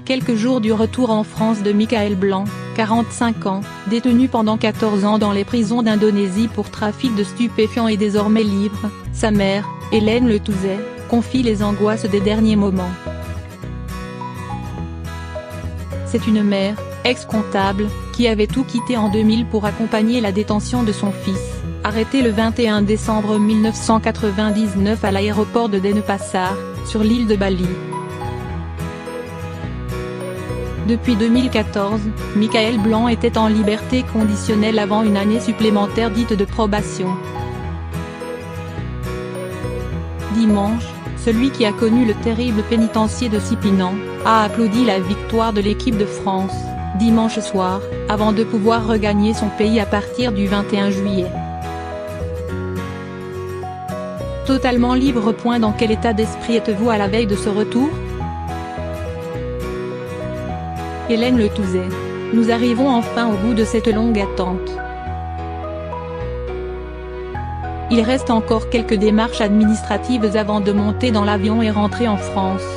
quelques jours du retour en France de Michael Blanc, 45 ans, détenu pendant 14 ans dans les prisons d'Indonésie pour trafic de stupéfiants et désormais libre, sa mère, Hélène Le Touzet, confie les angoisses des derniers moments. C'est une mère, ex-comptable, qui avait tout quitté en 2000 pour accompagner la détention de son fils, arrêté le 21 décembre 1999 à l'aéroport de Denpasar, sur l'île de Bali. Depuis 2014, Michael Blanc était en liberté conditionnelle avant une année supplémentaire dite de probation. Dimanche, celui qui a connu le terrible pénitencier de Sipinang, a applaudi la victoire de l'équipe de France, dimanche soir, avant de pouvoir regagner son pays à partir du 21 juillet. Totalement libre. Dans quel état d'esprit êtes-vous à la veille de ce retour? Hélène Le Touzet. Nous arrivons enfin au bout de cette longue attente. Il reste encore quelques démarches administratives avant de monter dans l'avion et rentrer en France.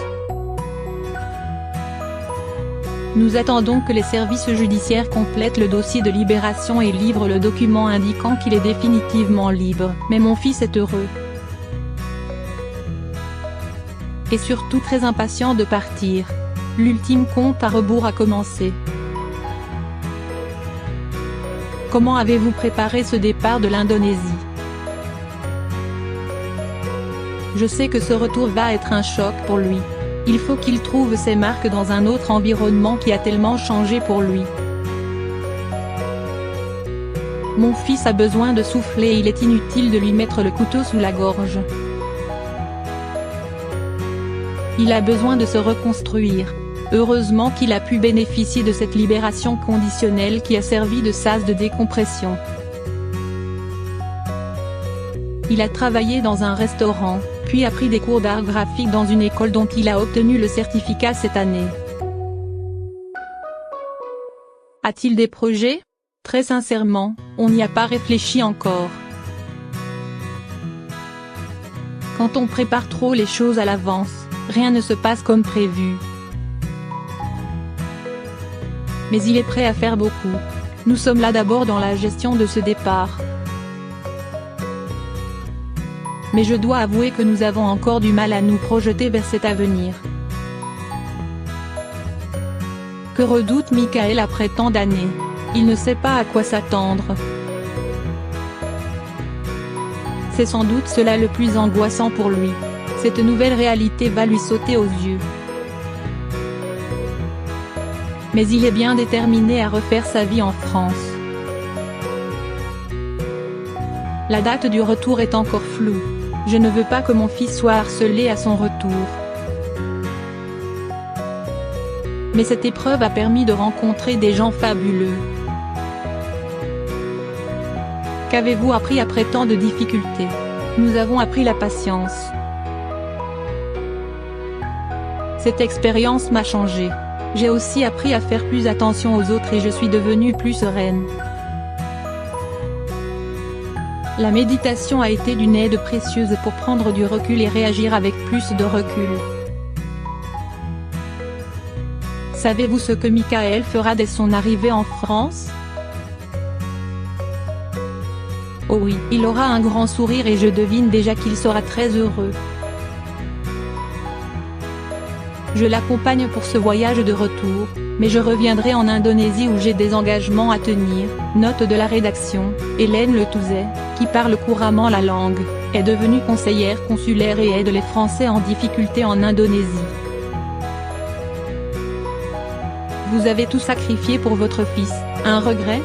Nous attendons que les services judiciaires complètent le dossier de libération et livrent le document indiquant qu'il est définitivement libre. Mais mon fils est heureux. Et surtout très impatient de partir. L'ultime compte à rebours a commencé. Comment avez-vous préparé ce départ de l'Indonésie? Je sais que ce retour va être un choc pour lui. Il faut qu'il trouve ses marques dans un autre environnement qui a tellement changé pour lui. Mon fils a besoin de souffler et il est inutile de lui mettre le couteau sous la gorge. Il a besoin de se reconstruire. Heureusement qu'il a pu bénéficier de cette libération conditionnelle qui a servi de sas de décompression. Il a travaillé dans un restaurant, puis a pris des cours d'art graphique dans une école dont il a obtenu le certificat cette année. A-t-il des projets? Très sincèrement, on n'y a pas réfléchi encore. Quand on prépare trop les choses à l'avance, rien ne se passe comme prévu. Mais il est prêt à faire beaucoup. Nous sommes là d'abord dans la gestion de ce départ. Mais je dois avouer que nous avons encore du mal à nous projeter vers cet avenir. Que redoute Michael après tant d'années? Il ne sait pas à quoi s'attendre. C'est sans doute cela le plus angoissant pour lui. Cette nouvelle réalité va lui sauter aux yeux. Mais il est bien déterminé à refaire sa vie en France. La date du retour est encore floue. Je ne veux pas que mon fils soit harcelé à son retour. Mais cette épreuve a permis de rencontrer des gens fabuleux. Qu'avez-vous appris après tant de difficultés? Nous avons appris la patience. Cette expérience m'a changé. J'ai aussi appris à faire plus attention aux autres et je suis devenue plus sereine. La méditation a été d'une aide précieuse pour prendre du recul et réagir avec plus de recul. Savez-vous ce que Michael fera dès son arrivée en France? Oh oui, il aura un grand sourire et je devine déjà qu'il sera très heureux. Je l'accompagne pour ce voyage de retour, mais je reviendrai en Indonésie où j'ai des engagements à tenir. Note de la rédaction, Hélène Le Touzet, qui parle couramment la langue, est devenue conseillère consulaire et aide les Français en difficulté en Indonésie. Vous avez tout sacrifié pour votre fils, un regret?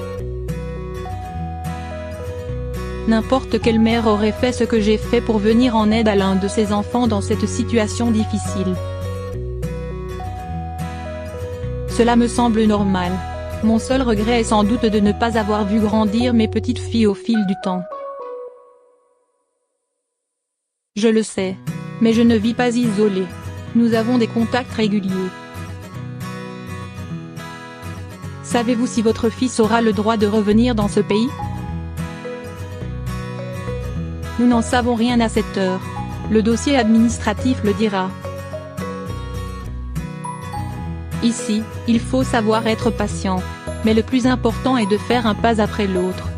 N'importe quelle mère aurait fait ce que j'ai fait pour venir en aide à l'un de ses enfants dans cette situation difficile. Cela me semble normal. Mon seul regret est sans doute de ne pas avoir vu grandir mes petites filles au fil du temps. Je le sais. Mais je ne vis pas isolée. Nous avons des contacts réguliers. Savez-vous si votre fils aura le droit de revenir dans ce pays? Nous n'en savons rien à cette heure. Le dossier administratif le dira. Ici, il faut savoir être patient. Mais le plus important est de faire un pas après l'autre.